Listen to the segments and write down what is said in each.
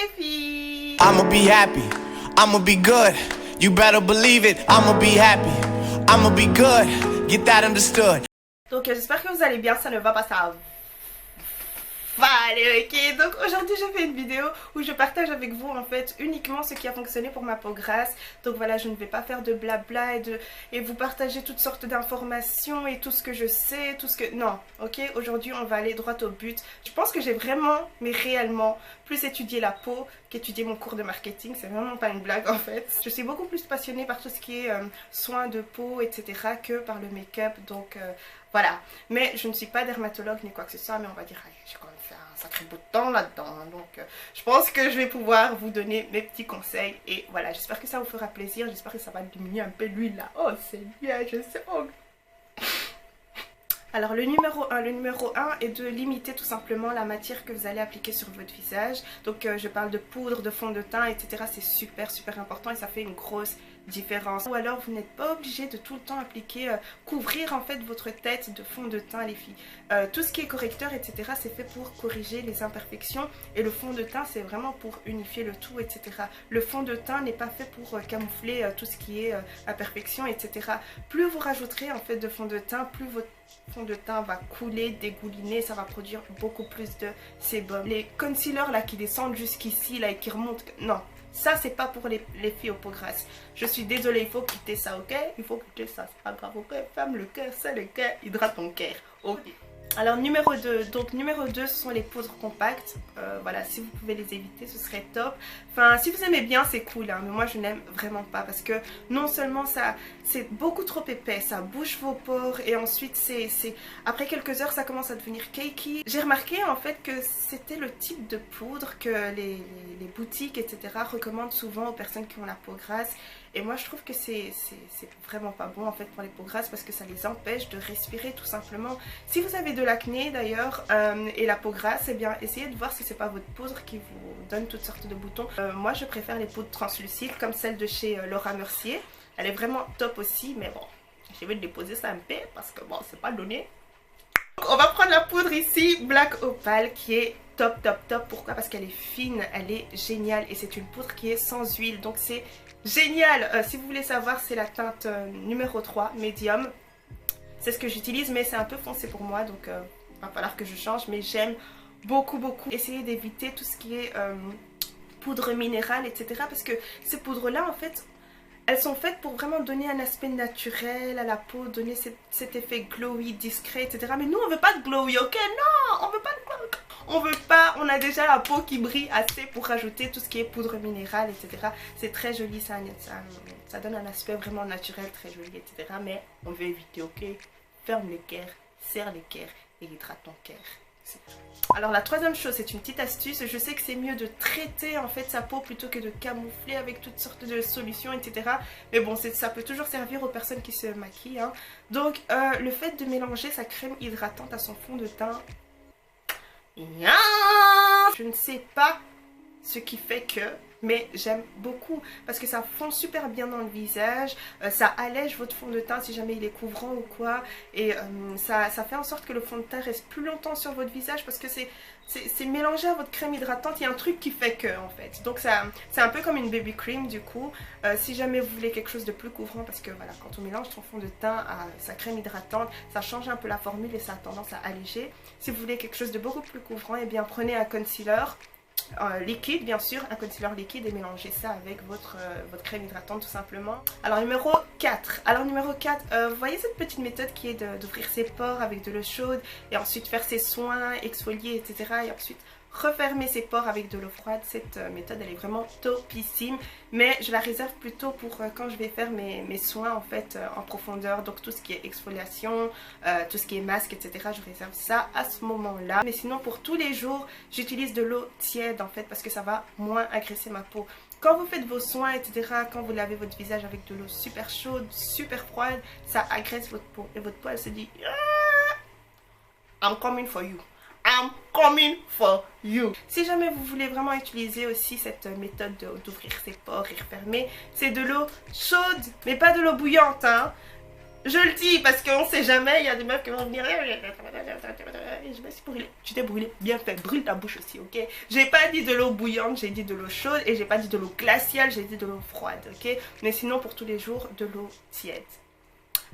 les filles. I'ma be happy, I'ma be good. You better believe it, I'ma be happy, I'ma be good. Get that understood. Donc j'espère que vous allez bien, ça ne va pas, ça va aller, ok. Donc aujourd'hui je fais une vidéo où je partage avec vous en fait uniquement ce qui a fonctionné pour ma peau grasse. Donc voilà, je ne vais pas faire de blabla et vous partager toutes sortes d'informations et tout ce que je sais, tout ce que... Non, ok. Aujourd'hui on va aller droit au but. Je pense que j'ai vraiment, mais réellement, plus étudié la peau qu'étudier mon cours de marketing. C'est vraiment pas une blague en fait. Je suis beaucoup plus passionnée par tout ce qui est soins de peau, etc. que par le make-up. Donc voilà. Mais je ne suis pas dermatologue ni quoi que ce soit, mais on va dire, allez, j'ai quand même fait un sacré bout de temps là-dedans. Donc je pense que je vais pouvoir vous donner mes petits conseils. Et voilà, j'espère que ça vous fera plaisir. J'espère que ça va diminuer un peu l'huile là. Oh, c'est bien, je sais. Oh. Alors le numéro 1 est de limiter tout simplement la matière que vous allez appliquer sur votre visage. Donc je parle de poudre, de fond de teint, etc. C'est super important et ça fait une grosse différence. Ou alors vous n'êtes pas obligé de tout le temps appliquer, couvrir en fait votre tête de fond de teint les filles. Tout ce qui est correcteur, etc. c'est fait pour corriger les imperfections et le fond de teint c'est vraiment pour unifier le tout, etc. Le fond de teint n'est pas fait pour camoufler tout ce qui est imperfection, etc. Plus vous rajouterez en fait de fond de teint, plus votre fond de teint va couler, dégouliner, ça va produire beaucoup plus de sébum. Les concealers là qui descendent jusqu'ici là et qui remontent, non, ça c'est pas pour les filles aux peaux grasses. Je suis désolée, il faut quitter ça, ok? Il faut quitter ça, c'est pas grave, ok? Ferme le cœur, c'est le cœur, hydrate ton cœur, ok? Alors numéro 2, donc numéro 2 ce sont les poudres compactes. Voilà, si vous pouvez les éviter ce serait top. Enfin si vous aimez bien c'est cool hein, mais moi je n'aime vraiment pas parce que non seulement ça c'est beaucoup trop épais, ça bouche vos pores et ensuite après quelques heures ça commence à devenir cakey. J'ai remarqué en fait que c'était le type de poudre que les boutiques etc recommandent souvent aux personnes qui ont la peau grasse. Et moi je trouve que c'est vraiment pas bon en fait pour les peaux grasses parce que ça les empêche de respirer tout simplement. Si vous avez de l'acné d'ailleurs et la peau grasse, eh bien essayez de voir si c'est pas votre poudre qui vous donne toutes sortes de boutons. Moi je préfère les poudres translucides comme celle de chez Laura Mercier. Elle est vraiment top aussi mais bon, je vais déposer ça un peu parce que bon c'est pas donné. Donc, on va prendre la poudre ici, Black Opal qui est top. Pourquoi? Parce qu'elle est fine, elle est géniale et c'est une poudre qui est sans huile donc c'est génial. Si vous voulez savoir c'est la teinte numéro 3, Medium. C'est ce que j'utilise mais c'est un peu foncé pour moi donc va falloir que je change mais j'aime beaucoup. Essayez d'éviter tout ce qui est poudre minérale etc. parce que ces poudres là en fait elles sont faites pour vraiment donner un aspect naturel à la peau, donner cet effet glowy, discret, etc. Mais nous, on veut pas de glowy, ok? Non, on veut pas de glowy. On veut pas, on a déjà la peau qui brille assez pour rajouter tout ce qui est poudre minérale, etc. C'est très joli, ça donne un aspect vraiment naturel, très joli, etc. Mais on veut éviter, ok? Ferme les cœurs, serre les cœurs et hydrate ton cœur. Alors la troisième chose, c'est une petite astuce. Je sais que c'est mieux de traiter en fait sa peau plutôt que de camoufler avec toutes sortes de solutions etc. Mais bon ça peut toujours servir aux personnes qui se maquillent hein. Donc le fait de mélanger sa crème hydratante à son fond de teint, je ne sais pas ce qui fait que, mais j'aime beaucoup parce que ça fond super bien dans le visage, ça allège votre fond de teint si jamais il est couvrant ou quoi et ça fait en sorte que le fond de teint reste plus longtemps sur votre visage parce que c'est mélangé à votre crème hydratante, il y a un truc qui fait que en fait. Donc c'est un peu comme une baby cream du coup. Si jamais vous voulez quelque chose de plus couvrant parce que voilà quand on mélange son fond de teint à sa crème hydratante ça change un peu la formule et ça a tendance à alléger. Si vous voulez quelque chose de beaucoup plus couvrant et bien prenez un concealer liquide bien sûr, un concealer liquide et mélangez ça avec votre crème hydratante tout simplement. Alors numéro 4, vous voyez cette petite méthode qui est d'ouvrir ses pores avec de l'eau chaude et ensuite faire ses soins, exfolier etc. et ensuite refermer ses pores avec de l'eau froide. Cette méthode elle est vraiment topissime mais je la réserve plutôt pour quand je vais faire mes soins en fait en profondeur, donc tout ce qui est exfoliation, tout ce qui est masque etc. je réserve ça à ce moment là, mais sinon pour tous les jours j'utilise de l'eau tiède en fait parce que ça va moins agresser ma peau. Quand vous faites vos soins etc, quand vous lavez votre visage avec de l'eau super chaude, super froide, ça agresse votre peau et votre peau elle se dit I'm coming for you. I'm coming for you. Si jamais vous voulez vraiment utiliser aussi cette méthode d'ouvrir ses pores et refermer, c'est de l'eau chaude, mais pas de l'eau bouillante, hein. Je le dis parce qu'on sait jamais, il y a des meufs qui vont venir. Je me suis brûlée. Tu t'es brûlée, bien fait. Brûle ta bouche aussi, ok? J'ai pas dit de l'eau bouillante, j'ai dit de l'eau chaude et j'ai pas dit de l'eau glaciale, j'ai dit de l'eau froide, ok? Mais sinon, pour tous les jours, de l'eau tiède.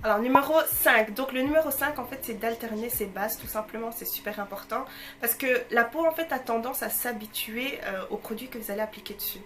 Alors numéro 5, donc le numéro 5 en fait c'est d'alterner ses bases tout simplement, c'est super important parce que la peau en fait a tendance à s'habituer aux produits que vous allez appliquer dessus.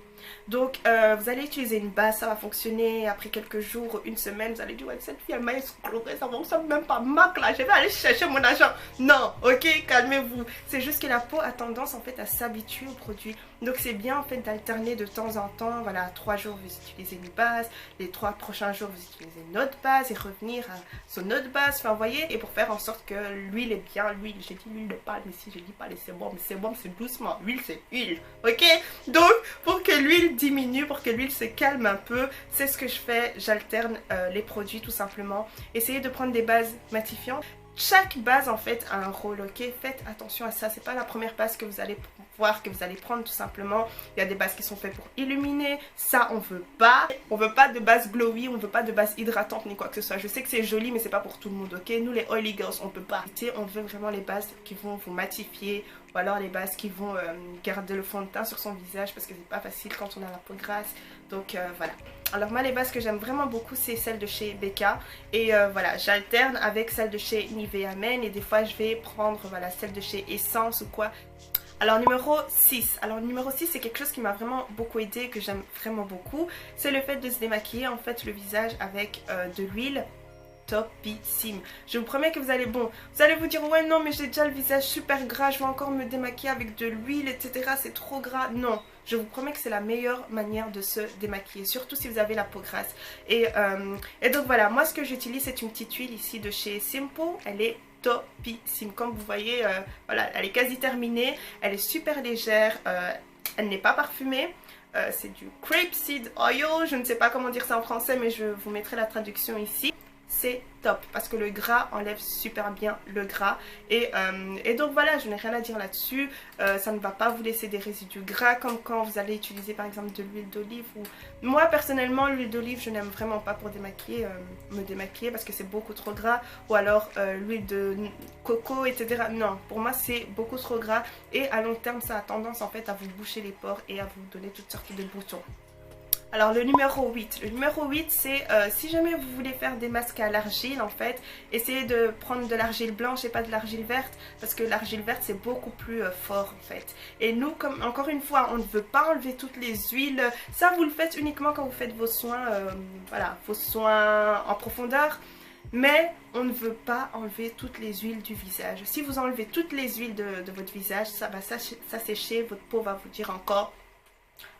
Donc vous allez utiliser une base, ça va fonctionner, après quelques jours, une semaine, vous allez dire ouais cette fille elle m'a escroqué, ça fonctionne même pas, Mac là, je vais aller chercher mon argent. Non, ok, calmez-vous, c'est juste que la peau a tendance en fait à s'habituer aux produits. Donc c'est bien en fait d'alterner de temps en temps, voilà, 3 jours vous utilisez une base, les 3 prochains jours vous utilisez une autre base et revenir à son autre base, enfin vous voyez, et pour faire en sorte que l'huile est bien, l'huile, j'ai dit l'huile de palme ici, j'ai dit pas les sébum, c'est doucement, l'huile c'est huile, ok? Donc pour que l'huile diminue, pour que l'huile se calme un peu, c'est ce que je fais, j'alterne les produits tout simplement. Essayez de prendre des bases matifiantes. Chaque base en fait a un rôle, ok? Faites attention à ça, c'est pas la première base que vous allez voir, que vous allez prendre tout simplement. Il y a des bases qui sont faites pour illuminer, ça on veut pas. On veut pas de base glowy, on veut pas de base hydratante ni quoi que ce soit. Je sais que c'est joli mais c'est pas pour tout le monde, ok? Nous les oily girls on peut pas. On veut vraiment les bases qui vont vous matifier ou alors les bases qui vont garder le fond de teint sur son visage parce que c'est pas facile quand on a la peau grasse. Donc voilà. Alors moi les bases que j'aime vraiment beaucoup c'est celle de chez Becca et voilà j'alterne avec celle de chez Nivea Men et des fois je vais prendre voilà celle de chez Essence ou quoi. Alors numéro 6, c'est quelque chose qui m'a vraiment beaucoup aidé, que j'aime vraiment beaucoup, c'est le fait de se démaquiller en fait le visage avec de l'huile topissime. Je vous promets que vous allez vous dire ouais non mais j'ai déjà le visage super gras, je vais encore me démaquiller avec de l'huile etc, c'est trop gras. Non, je vous promets que c'est la meilleure manière de se démaquiller, surtout si vous avez la peau grasse. Et donc voilà, moi ce que j'utilise c'est une petite huile ici de chez Simple, elle est topissime. Comme vous voyez, voilà, elle est quasi terminée, elle est super légère, elle n'est pas parfumée. C'est du Grape Seed Oil, je ne sais pas comment dire ça en français mais je vous mettrai la traduction ici. C'est top parce que le gras enlève super bien le gras et donc voilà, je n'ai rien à dire là-dessus. Ça ne va pas vous laisser des résidus gras comme quand vous allez utiliser par exemple de l'huile d'olive ou... Moi personnellement l'huile d'olive je n'aime vraiment pas pour démaquiller, me démaquiller parce que c'est beaucoup trop gras, ou alors l'huile de coco etc. Non, pour moi c'est beaucoup trop gras et à long terme ça a tendance en fait à vous boucher les pores et à vous donner toutes sortes de boutons. Alors le numéro 8, c'est si jamais vous voulez faire des masques à l'argile en fait, essayez de prendre de l'argile blanche et pas de l'argile verte parce que l'argile verte c'est beaucoup plus fort en fait. Et nous, comme encore une fois, on ne veut pas enlever toutes les huiles, ça vous le faites uniquement quand vous faites vos soins, voilà, vos soins en profondeur. Mais on ne veut pas enlever toutes les huiles du visage. Si vous enlevez toutes les huiles de votre visage, ça va s'assécher, votre peau va vous dire encore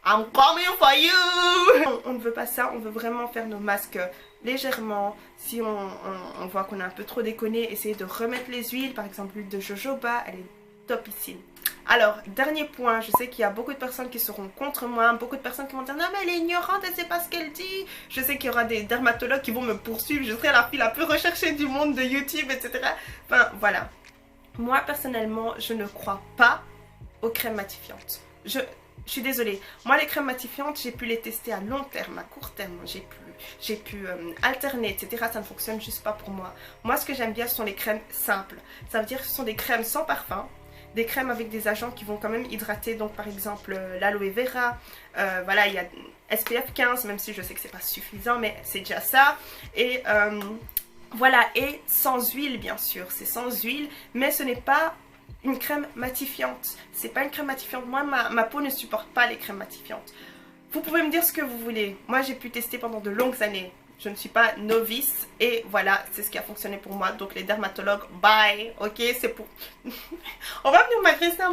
I'm coming for you. On ne veut pas ça, on veut vraiment faire nos masques légèrement. Si on voit qu'on a un peu trop déconné, essayez de remettre les huiles. Par exemple l'huile de jojoba, elle est topissime. Alors, dernier point, je sais qu'il y a beaucoup de personnes qui seront contre moi, beaucoup de personnes qui vont dire non mais elle est ignorante, elle sait pas ce qu'elle dit. Je sais qu'il y aura des dermatologues qui vont me poursuivre, je serai la fille la plus recherchée du monde de YouTube, etc. Enfin voilà. Moi personnellement, je ne crois pas aux crèmes matifiantes. Je suis désolée, moi les crèmes matifiantes j'ai pu les tester à long terme, à court terme j'ai pu alterner etc, ça ne fonctionne juste pas pour moi. Moi ce que j'aime bien ce sont les crèmes simples, ça veut dire que ce sont des crèmes sans parfum, des crèmes avec des agents qui vont quand même hydrater, donc par exemple l'aloe vera, voilà il y a SPF 15 même si je sais que c'est pas suffisant mais c'est déjà ça, et voilà, et sans huile bien sûr, c'est sans huile mais ce n'est pas une crème matifiante, c'est pas une crème matifiante. Moi ma peau ne supporte pas les crèmes matifiantes. Vous pouvez me dire ce que vous voulez, moi j'ai pu tester pendant de longues années, je ne suis pas novice et voilà, c'est ce qui a fonctionné pour moi. Donc les dermatologues, bye, ok, c'est pour... On va venir m'agresser, toi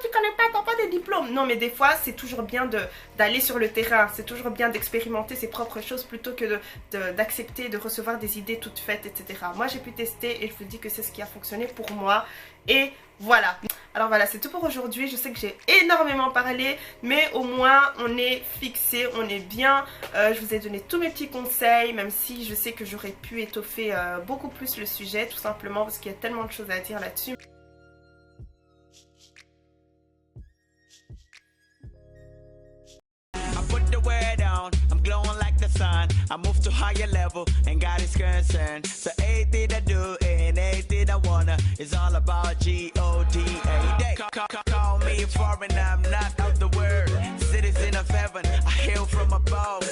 tu connais pas, t'as pas de diplôme. Non mais des fois c'est toujours bien d'aller sur le terrain, c'est toujours bien d'expérimenter ses propres choses plutôt que d'accepter de recevoir des idées toutes faites, etc. Moi j'ai pu tester et je vous dis que c'est ce qui a fonctionné pour moi et voilà. Alors voilà, c'est tout pour aujourd'hui. Je sais que j'ai énormément parlé, mais au moins on est fixé, on est bien. Je vous ai donné tous mes petits conseils, même si je sais que j'aurais pu étoffer beaucoup plus le sujet, tout simplement parce qu'il y a tellement de choses à dire là-dessus. I put the wear down, I'm glowing like the sun. I move to higher level and God is concerned. So everything I do and everything I wanna is all about G-O-D-A. Call me a foreigner, I'm not of the world. Citizen of heaven, I hail from above.